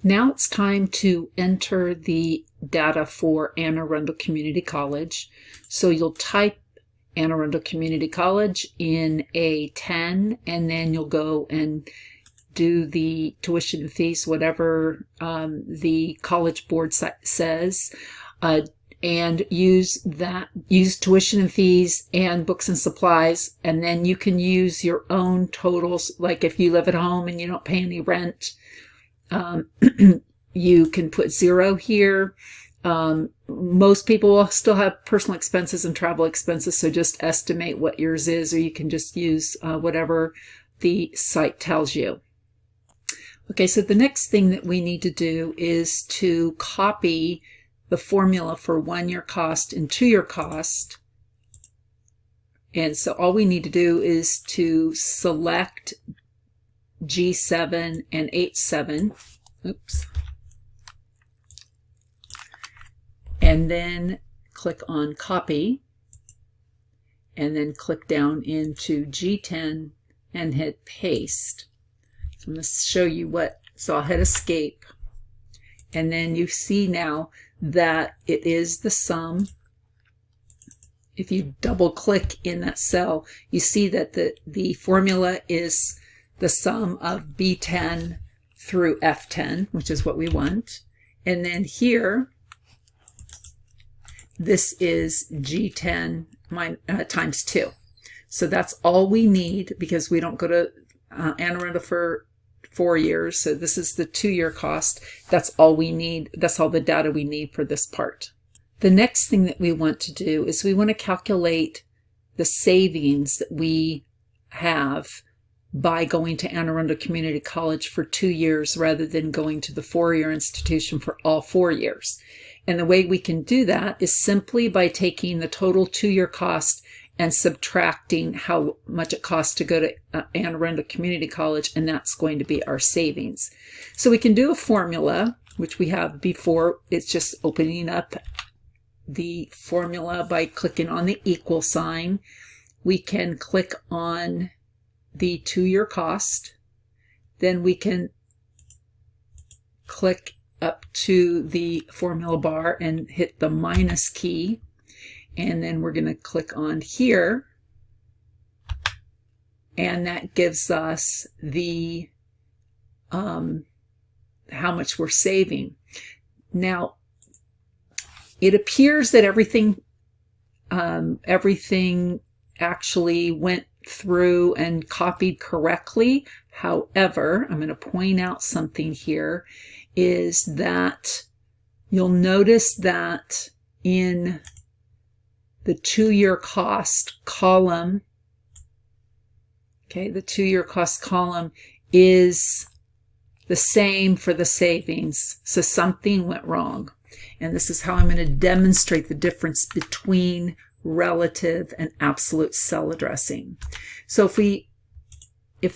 Now it's time to enter the data for Anne Arundel Community College. So you'll type Anne Arundel Community College in A10, and then you'll go and do the tuition and fees, whatever the College Board says, and use tuition and fees and books and supplies, and then you can use your own totals. Like if you live at home and you don't pay any rent, you can put 0 here. Most people will still have personal expenses and travel expenses, so just estimate what yours is, or you can just use whatever the site tells you. Okay, so the next thing that we need to do is to copy the formula for 1-year cost and 2-year cost. And so all we need to do is to select G7 and H7. Oops. And then click on copy, and then click down into G10 and hit paste. So I'm going to show you so I'll hit escape, and then you see now that it is the sum. If you double click in that cell, you see that the formula is the sum of B10 through F10, which is what we want. And then here, this is G10 times 2. So that's all we need, because we don't go to Anne Arundel for 4 years. So this is the 2-year cost. That's all we need. That's all the data we need for this part. The next thing that we want to do is we want to calculate the savings that we have by going to Anne Arundel Community College for 2 years rather than going to the 4-year institution for all 4 years. And the way we can do that is simply by taking the total 2-year cost and subtracting how much it costs to go to Anne Arundel Community College, and that's going to be our savings. So we can do a formula, which we have before. It's just opening up the formula by clicking on the equal sign. We can click on the 2-year cost. Then we can click up to the formula bar and hit the minus key. And then we're going to click on here. And that gives us the how much we're saving. Now, it appears that everything actually went through and copied correctly. However, I'm going to point out something here, is that you'll notice that in the 2-year cost column, okay, the 2-year cost column is the same for the savings. So something went wrong. And this is how I'm going to demonstrate the difference between relative and absolute cell addressing. So if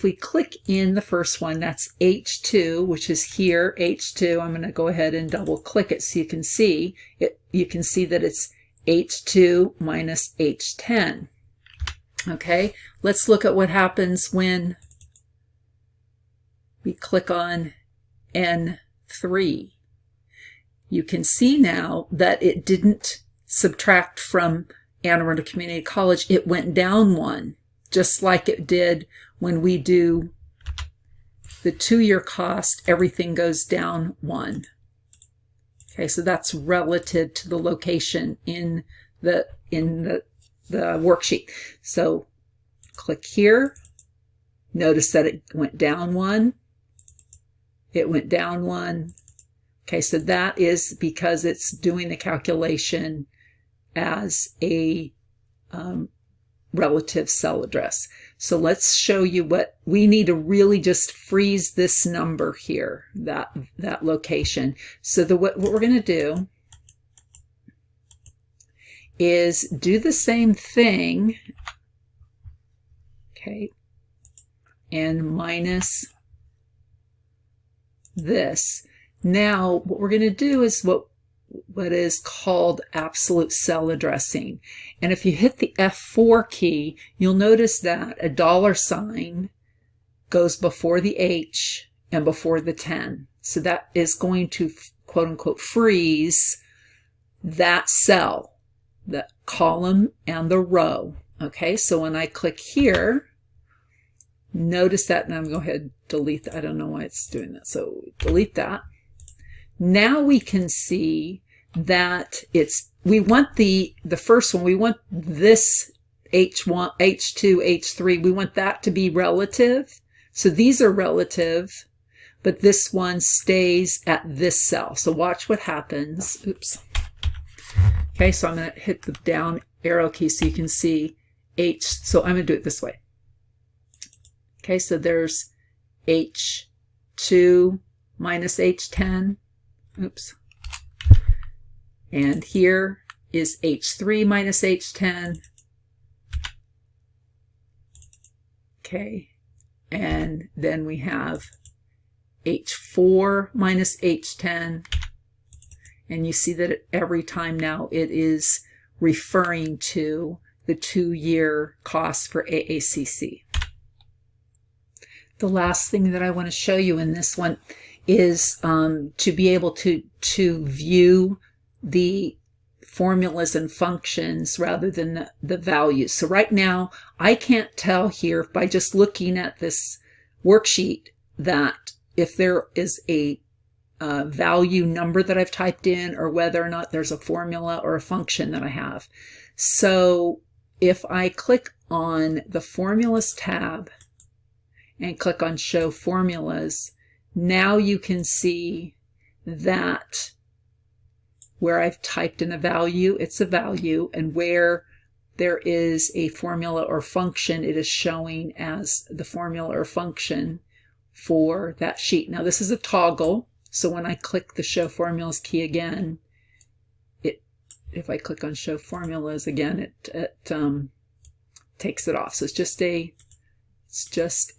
we click in the first one, that's H2, which is here, H2. I'm going to go ahead and double click it so you can see it. You can see that it's H2 minus H10. Okay, let's look at what happens when we click on N3. You can see now that it didn't subtract from Anne Arundel Community College. It went down 1, just like it did when we do the 2-year cost. Everything goes down 1. Okay, so that's relative to the location in the worksheet. So click here. Notice that it went down 1. It went down 1. Okay, so that is because it's doing the calculation as a relative cell address. So let's show you what we need to really just freeze this number here, that location. So what we're going to do is do the same thing, okay, and minus this. Now what we're going to do is what is called absolute cell addressing. And if you hit the F4 key, you'll notice that a $ goes before the H and before the 10. So that is going to quote unquote freeze that cell, the column and the row. Okay, so when I click here, notice that, and I'm going to go ahead and delete that. I don't know why it's doing that. So delete that. Now we can see that we want the first one, we want this H1, H2, H3, we want that to be relative. So these are relative, but this one stays at this cell. So watch what happens. Oops. Okay, so I'm going to hit the down arrow key so you can see H. So I'm going to do it this way. Okay, so there's H2 minus H10. Oops. And here is H3 minus H10. Okay, and then we have H4 minus H10. And you see that every time now it is referring to the 2-year cost for AACC. The last thing that I want to show you in this one is to be able to view the formulas and functions rather than the values. So right now, I can't tell here by just looking at this worksheet that if there is a value number that I've typed in or whether or not there's a formula or a function that I have. So if I click on the Formulas tab and click on Show Formulas, now you can see that where I've typed in a value, it's a value, and where there is a formula or function, it is showing as the formula or function for that sheet. Now this is a toggle, so when I click the Show Formulas key again, if I click on Show Formulas again, it takes it off. So it's just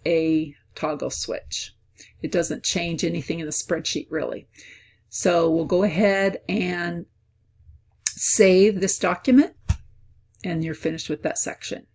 a toggle switch. It doesn't change anything in the spreadsheet really. So we'll go ahead and save this document, and you're finished with that section.